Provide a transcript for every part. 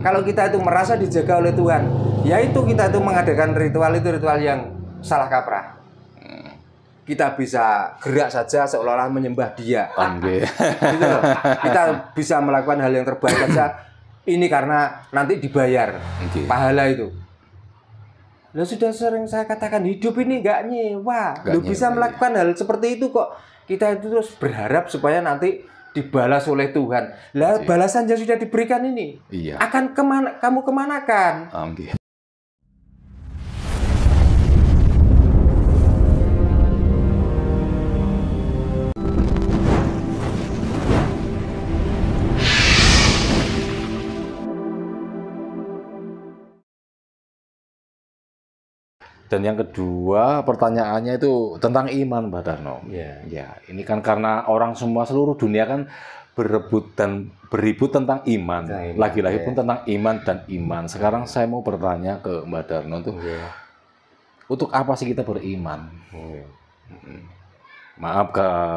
Kalau kita itu merasa dijaga oleh Tuhan, ya itu kita itu mengadakan ritual itu ritual yang salah kaprah. Kita bisa gerak saja seolah-olah menyembah Dia. Gitu loh. Kita bisa melakukan hal yang terbaik saja. Ini karena nanti dibayar pahala itu. Lo sudah sering saya katakan hidup ini nggak nyewa. Lo bisa melakukan hal seperti itu kok. Kita itu terus berharap supaya nanti dibalas oleh Tuhan. Lah balasan yang sudah diberikan ini akan kemana, kamu kemanakan? Dan yang kedua pertanyaannya itu tentang iman, Mbak Darno. Ya, ini kan karena orang semua seluruh dunia kan berebut dan beribut tentang iman. Lagi-lagi pun tentang iman dan iman. Sekarang saya mau bertanya ke Mbak Darno tuh, untuk apa sih kita beriman? Maaf,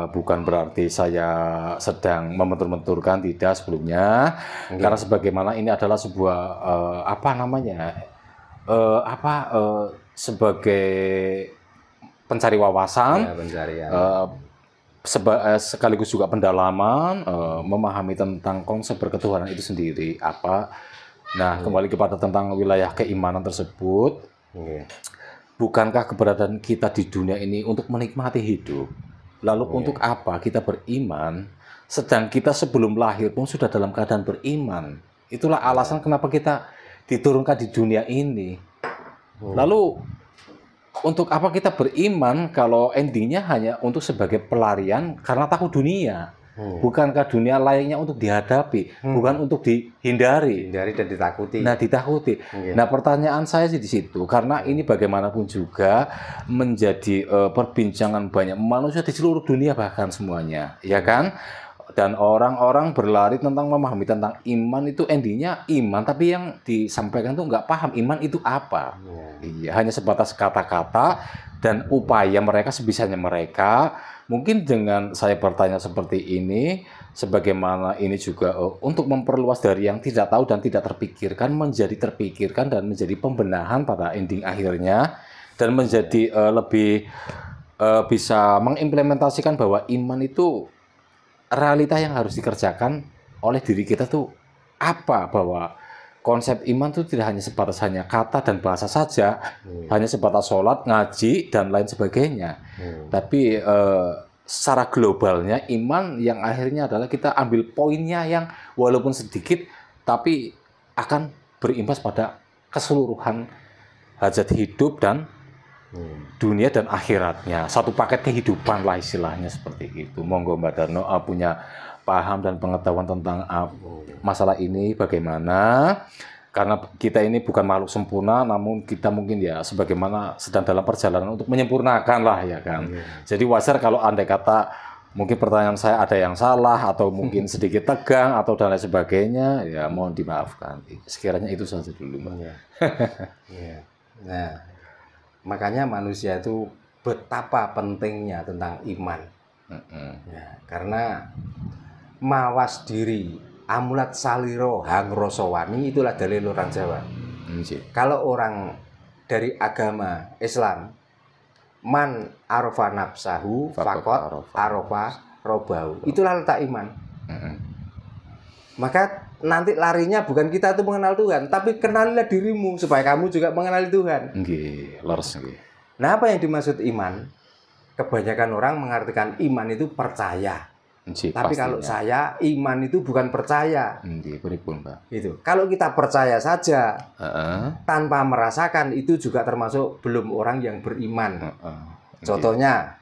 bukan berarti saya sedang membentur-benturkan, tidak sebelumnya. Karena sebagaimana ini adalah sebuah sebagai pencari wawasan, sekaligus juga pendalaman, memahami tentang konsep berketuhanan itu sendiri apa. Nah, kembali kepada tentang wilayah keimanan tersebut. Bukankah keberadaan kita di dunia ini untuk menikmati hidup? Lalu untuk apa kita beriman? Sedang kita sebelum lahir pun sudah dalam keadaan beriman. Itulah alasan kenapa kita diturunkan di dunia ini. Lalu untuk apa kita beriman kalau endingnya hanya untuk sebagai pelarian karena takut dunia? Bukankah dunia layaknya untuk dihadapi, bukan untuk dihindari? Hindari dan ditakuti. Nah, ditakuti. Nah, pertanyaan saya sih di situ, karena ini bagaimanapun juga menjadi perbincangan banyak manusia di seluruh dunia bahkan semuanya, ya kan? Dan orang-orang berlari tentang memahami tentang iman itu endingnya iman, tapi yang disampaikan tuh nggak paham iman itu apa. Iya, hanya sebatas kata-kata dan upaya mereka sebisanya mereka. Mungkin dengan saya bertanya seperti ini, sebagaimana ini juga untuk memperluas dari yang tidak tahu dan tidak terpikirkan menjadi terpikirkan dan menjadi pembenahan pada ending akhirnya, dan menjadi lebih bisa mengimplementasikan bahwa iman itu realita yang harus dikerjakan oleh diri kita tuh apa, bahwa konsep iman itu tidak hanya sebatas hanya kata dan bahasa saja, hanya sebatas sholat, ngaji, dan lain sebagainya. Tapi secara globalnya iman yang akhirnya adalah kita ambil poinnya yang walaupun sedikit, tapi akan berimbas pada keseluruhan hajat hidup dan dunia dan akhiratnya. Satu paket kehidupan lah istilahnya seperti itu. Monggo Mbak Darno punya paham dan pengetahuan tentang masalah ini bagaimana? Karena kita ini bukan makhluk sempurna, namun kita mungkin ya sebagaimana sedang dalam perjalanan untuk menyempurnakan lah, ya kan. Jadi wajar kalau andai kata mungkin pertanyaan saya ada yang salah atau mungkin sedikit tegang atau dan lain sebagainya, ya mohon dimaafkan. Sekiranya itu saja dulu, Mbak. Nah, makanya manusia itu betapa pentingnya tentang iman. Karena mawas diri amulat saliro hang rosowani, itulah dalil orang Jawa. Kalau orang dari agama Islam, man arofa nafsahu fakot arofa robahu, itulah letak iman. Maka nanti larinya bukan kita itu mengenal Tuhan, tapi kenalilah dirimu supaya kamu juga mengenali Tuhan. Nah, apa yang dimaksud iman? Kebanyakan orang mengartikan iman itu percaya. Tapi kalau saya, iman itu bukan percaya. Gitu. Kalau kita percaya saja tanpa merasakan, itu juga termasuk belum orang yang beriman. Contohnya,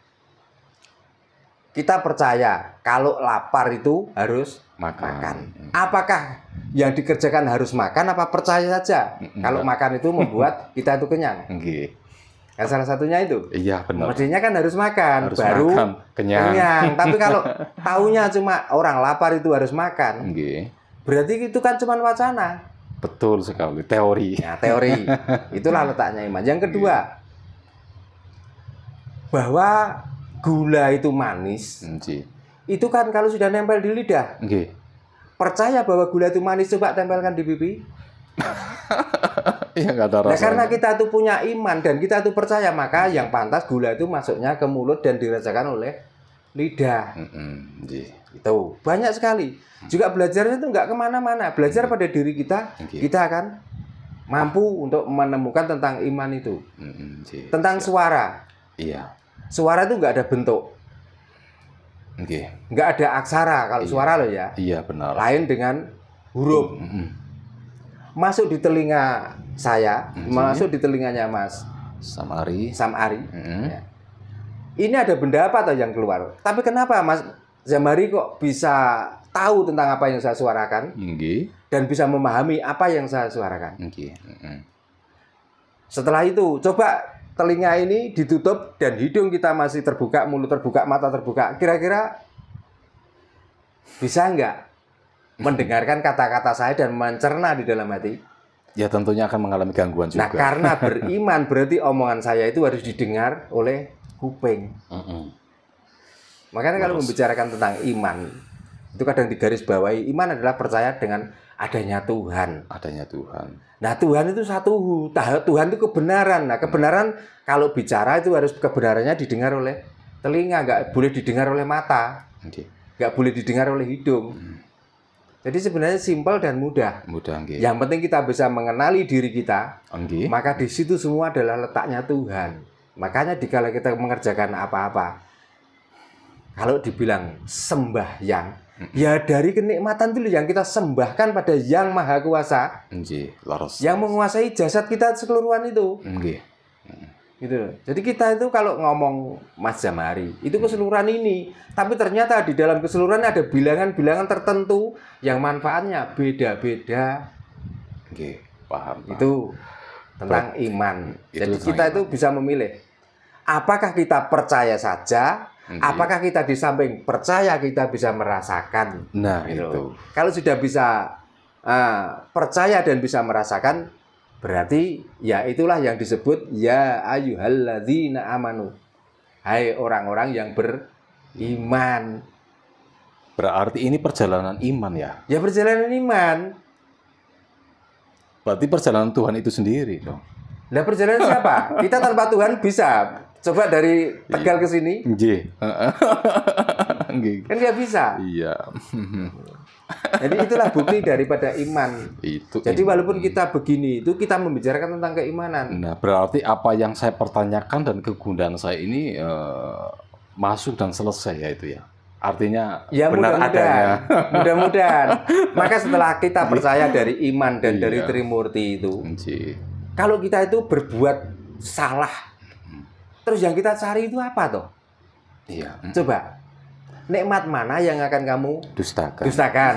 kita percaya kalau lapar itu harus makan. Apakah yang dikerjakan harus makan apa percaya saja? Kalau makan itu membuat kita itu kenyang. Kan salah satunya itu. Iya, benar. Mestinya kan harus makan, baru makan, kenyang. Tapi kalau taunya cuma orang lapar itu harus makan, berarti itu kan cuma wacana. Betul sekali, teori. Ya, teori. Itulah letaknya iman. Yang kedua, bahwa gula itu manis. Itu kan kalau sudah nempel di lidah. Percaya bahwa gula itu manis, coba tempelkan di pipi. Iya, nggak ada rasanya. Nah, karena kita itu punya iman dan kita itu percaya, maka yang pantas gula itu masuknya ke mulut dan dirasakan oleh lidah. Itu banyak sekali. Juga belajarnya itu nggak kemana-mana. Belajar pada diri kita, kita akan mampu untuk menemukan tentang iman itu. Tentang suara. Iya. Suara itu nggak ada bentuk. Nggak ada aksara kalau suara loh ya. Iya, benar. Lain dengan huruf. Masuk di telinga saya, masuk di telinganya Mas Samari. Ya. Ini ada benda apa atau yang keluar? Tapi kenapa Mas Zamari kok bisa tahu tentang apa yang saya suarakan? Dan bisa memahami apa yang saya suarakan? Setelah itu, coba telinga ini ditutup dan hidung kita masih terbuka, mulut terbuka, mata terbuka. Kira-kira bisa nggak mendengarkan kata-kata saya dan mencerna di dalam hati? Ya tentunya akan mengalami gangguan juga. Nah, karena beriman berarti omongan saya itu harus didengar oleh kuping. Makanya kalau membicarakan tentang iman, itu kadang digarisbawahi, iman adalah percaya dengan adanya Tuhan. Adanya Tuhan. Nah, Tuhan itu satu. Tuhan itu kebenaran. Nah, kebenaran kalau bicara itu harus kebenarannya didengar oleh telinga, nggak boleh didengar oleh mata, nggak boleh didengar oleh hidung. Jadi sebenarnya simpel dan mudah. Yang penting kita bisa mengenali diri kita, maka di situ semua adalah letaknya Tuhan. Makanya dikala kita mengerjakan apa-apa, kalau dibilang sembahyang, ya dari kenikmatan itu yang kita sembahkan pada Yang Maha Kuasa, yang menguasai jasad kita keseluruhan itu. Gitu. Jadi kita itu kalau ngomong Mas Zamari itu keseluruhan ini, tapi ternyata di dalam keseluruhan ada bilangan-bilangan tertentu yang manfaatnya beda-beda. Paham. Itu tentang iman. Jadi kita itu bisa memilih. Apakah kita percaya saja? Apakah kita di samping percaya kita bisa merasakan? Nah, itu. Kalau sudah bisa percaya dan bisa merasakan, berarti ya itulah yang disebut ya ayyuhalladzina amanu. Hai orang-orang yang beriman. Berarti ini perjalanan iman ya? Ya perjalanan iman. Berarti perjalanan Tuhan itu sendiri dong. Nah, perjalanan siapa? Kita tanpa Tuhan bisa. Coba dari Tegal ke sini. Kan nggak bisa. Iya. Jadi itulah bukti daripada iman. Jadi walaupun kita begini, itu kita membicarakan tentang keimanan. Nah, berarti apa yang saya pertanyakan dan kegundahan saya ini masuk dan selesai ya itu ya. Artinya ya, benar adanya. Mudah-mudahan. Maka setelah kita percaya dari iman dan dari Trimurti itu, kalau kita itu berbuat salah, terus yang kita cari itu apa toh? Iya. Coba, nikmat mana yang akan kamu dustakan?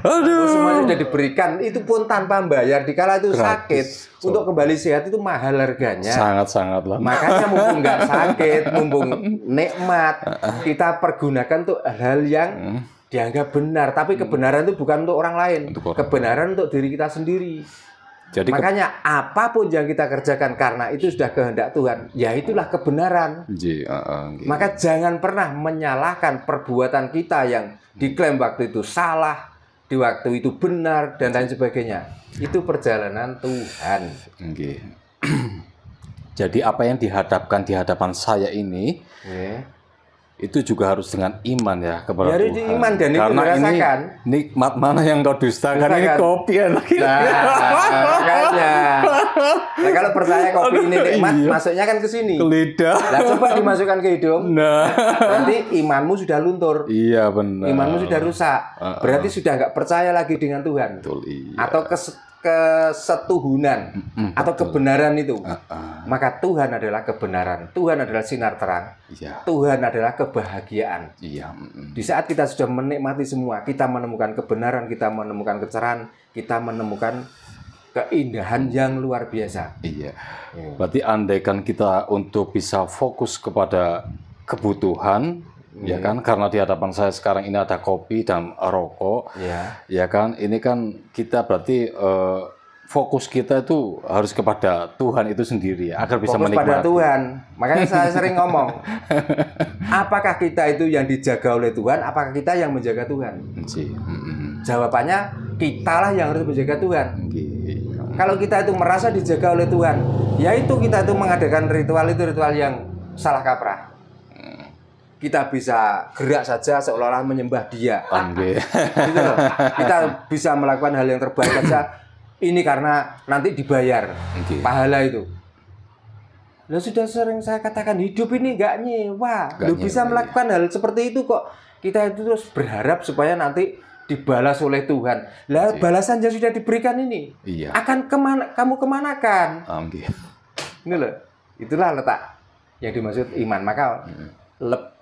Aduh. Semuanya sudah diberikan, itu pun tanpa bayar. Dikala itu sakit, untuk kembali sehat itu mahal harganya. Sangat-sangat lah. Makanya mumpung nggak sakit, mumpung nikmat, kita pergunakan untuk hal-hal yang dianggap benar. Tapi kebenaran itu bukan untuk orang lain, kebenaran untuk diri kita sendiri. Jadi makanya apapun yang kita kerjakan karena itu sudah kehendak Tuhan, ya itulah kebenaran. Maka jangan pernah menyalahkan perbuatan kita yang diklaim waktu itu salah, di waktu itu benar, dan lain sebagainya. Itu perjalanan Tuhan. Jadi apa yang dihadapkan di hadapan saya ini, itu juga harus dengan iman ya kepada Tuhan. Harus iman dan karena itu ini nikmat mana yang kau dustakan. Ini kopi lagi. Makanya. Nah, kalau percaya kopi ini nikmat, masuknya kan ke sini. Ke lidah. Nah, coba dimasukkan ke hidung. Nanti imanmu sudah luntur. Iya benar. Imanmu sudah rusak. Berarti sudah nggak percaya lagi dengan Tuhan. Betul, iya. Atau kesetuhunan atau kebenaran itu. Maka Tuhan adalah kebenaran. Tuhan adalah sinar terang. Tuhan adalah kebahagiaan. Di saat kita sudah menikmati semua, kita menemukan kebenaran, kita menemukan kecerahan, kita menemukan keindahan yang luar biasa. Berarti andaikan kita untuk bisa fokus kepada kebutuhan, ya kan, karena di hadapan saya sekarang ini ada kopi dan rokok, ya kan, ini kan kita berarti fokus kita itu harus kepada Tuhan itu sendiri ya, agar bisa fokus menikmati. Pada Tuhan. Makanya saya sering ngomong, apakah kita itu yang dijaga oleh Tuhan, apakah kita yang menjaga Tuhan? Jawabannya Kitalah yang harus menjaga Tuhan. Kalau kita itu merasa dijaga oleh Tuhan, ya itu kita itu mengadakan ritual yang salah kaprah. Kita bisa gerak saja seolah-olah menyembah Dia. Gitu loh. Kita bisa melakukan hal yang terbaik saja. Ini karena nanti dibayar pahala itu. Lo sudah sering saya katakan hidup ini nggak nyewa. Lo bisa melakukan hal seperti itu kok. Kita itu terus berharap supaya nanti dibalas oleh Tuhan. Lah balasan yang sudah diberikan ini akan kamu kemanakan? Ini loh. Itulah letak yang dimaksud iman. Maka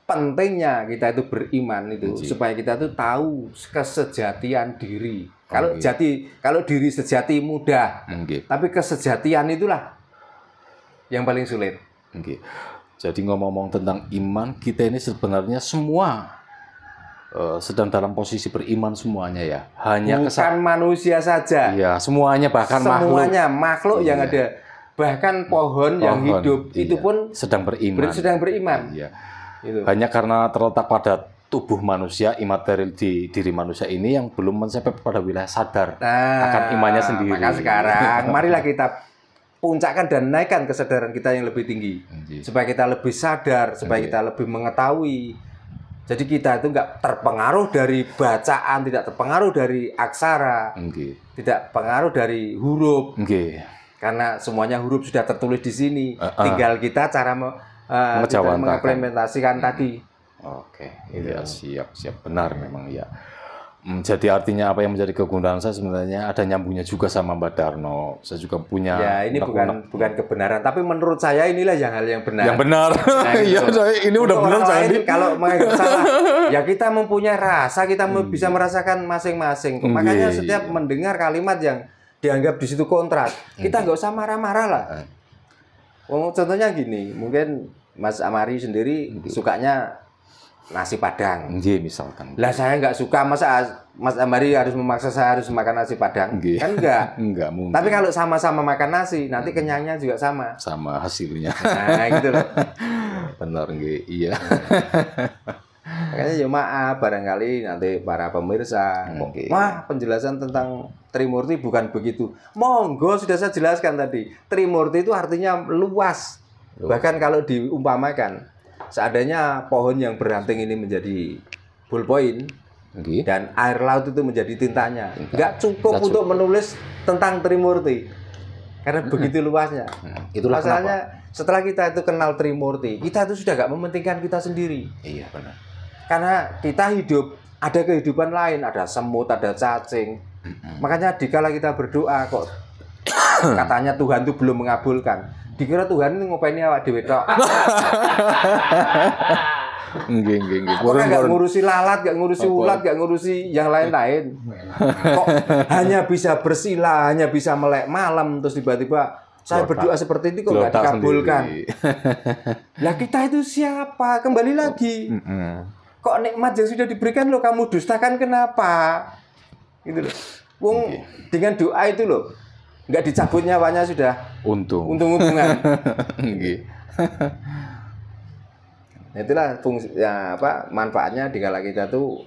pentingnya kita itu beriman itu supaya kita itu tahu kesejatian diri. Kalau diri sejati mudah, tapi kesejatian itulah yang paling sulit. Jadi ngomong-ngomong tentang iman, kita ini sebenarnya semua sedang dalam posisi beriman semuanya ya. Hanya bukan manusia saja. Ya, semuanya bahkan makhluk yang ada, bahkan pohon yang hidup itu pun sedang beriman. Iya. Itu. Hanya karena terletak pada tubuh manusia, imaterial di diri manusia ini yang belum mencapai pada wilayah sadar akan imannya sendiri. Maka sekarang marilah kita puncakkan dan naikkan kesadaran kita yang lebih tinggi, supaya kita lebih sadar, supaya kita lebih mengetahui. Jadi kita itu nggak terpengaruh dari bacaan, tidak terpengaruh dari aksara, tidak terpengaruh dari huruf, karena semuanya huruf sudah tertulis di sini. Tinggal kita cara mengimplementasikan tadi. Ya, siap benar memang ya. Jadi artinya apa yang menjadi kegunaan saya sebenarnya ada nyambungnya juga sama Mbak Darno. Saya juga punya. Ya ini bukan kebenaran, tapi menurut saya inilah hal yang benar. Yang benar. Iya, ini udah benar saya. Kalau menganggap salah, ya kita mempunyai rasa, kita bisa merasakan masing-masing. Makanya setiap mendengar kalimat yang dianggap di situ kontras, kita nggak usah marah-marah lah. Contohnya gini, mungkin Mas Amari sendiri sukanya nasi Padang. Misalkan. Lah saya nggak suka, masa Mas Amari harus memaksa saya harus makan nasi Padang? Kan enggak. Enggak mungkin. Tapi kalau sama-sama makan nasi, nanti kenyangnya juga sama. Sama hasilnya. Nah, gitu loh. Benar nggih. Iya. Makanya ya maaf barangkali nanti para pemirsa. Wah, penjelasan tentang Trimurti bukan begitu. Monggo sudah saya jelaskan tadi. Trimurti itu artinya luas. Bahkan kalau diumpamakan seandainya pohon yang beranting ini menjadi ballpoint dan air laut itu menjadi tintanya, nggak cukup untuk menulis tentang Trimurti karena begitu luasnya. Itulah masalahnya kenapa? Setelah kita itu kenal Trimurti, kita itu sudah nggak mementingkan kita sendiri. Iya benar. Karena kita hidup, ada kehidupan lain, ada semut, ada cacing. Makanya dikala kita berdoa kok katanya Tuhan itu belum mengabulkan. Dikira Tuhan itu ngopaini awak dhewe tok. Nggih. Nggak ngurusi lalat, nggak ngurusi ulat, nggak ngurusi yang lain-lain. Kok hanya bisa bersila, hanya bisa melek malam, terus tiba-tiba saya berdoa seperti ini kok nggak dikabulkan. Lah kita itu siapa? Kembali lagi. Kok nikmat yang sudah diberikan lo kamu dustakan kenapa? Gitu loh. Dengan doa itu loh. Nggak dicabut nyawanya sudah untung-untungan. Itulah fungsi manfaatnya dikala kita tuh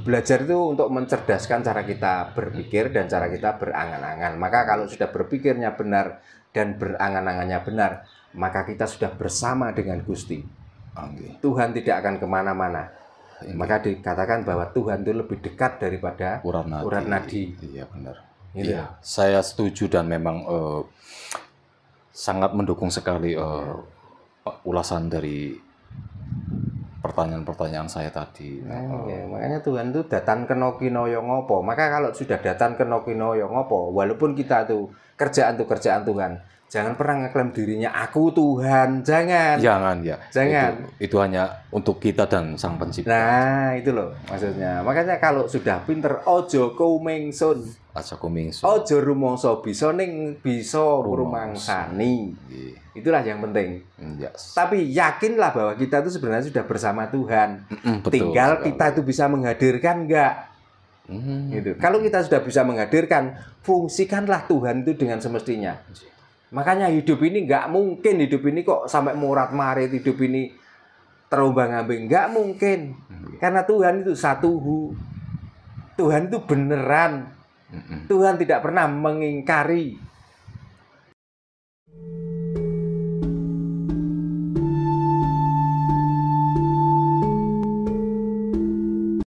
belajar itu untuk mencerdaskan cara kita berpikir dan cara kita berangan-angan. Maka kalau sudah berpikirnya benar dan berangan-angannya benar, maka kita sudah bersama dengan Gusti. Tuhan tidak akan kemana-mana. Maka dikatakan bahwa Tuhan itu lebih dekat daripada urat nadi. Iya benar. Iya, saya setuju dan memang sangat mendukung sekali ulasan dari pertanyaan-pertanyaan saya tadi. Makanya Tuhan itu datan kena kinaya ngopo. Maka kalau sudah datan kena kinaya ngopo, walaupun kita tuh kerjaan Tuhan, jangan pernah ngeklaim dirinya aku Tuhan, jangan ya. Jangan. Itu hanya untuk kita dan Sang Pencipta. Nah, itu loh maksudnya. Makanya kalau sudah pinter ojo kumingsun. Ojo rumangsa bisa ning bisa rumangsani. Itulah yang penting. Tapi yakinlah bahwa kita itu sebenarnya sudah bersama Tuhan. Tinggal kita itu bisa menghadirkan enggak? Gitu. Kalau kita sudah bisa menghadirkan, fungsikanlah Tuhan itu dengan semestinya. Makanya hidup ini nggak mungkin, hidup ini kok sampai morat-marit, hidup ini terombang-ambing, nggak mungkin. Karena Tuhan itu satu. Tuhan itu beneran. Tuhan tidak pernah mengingkari.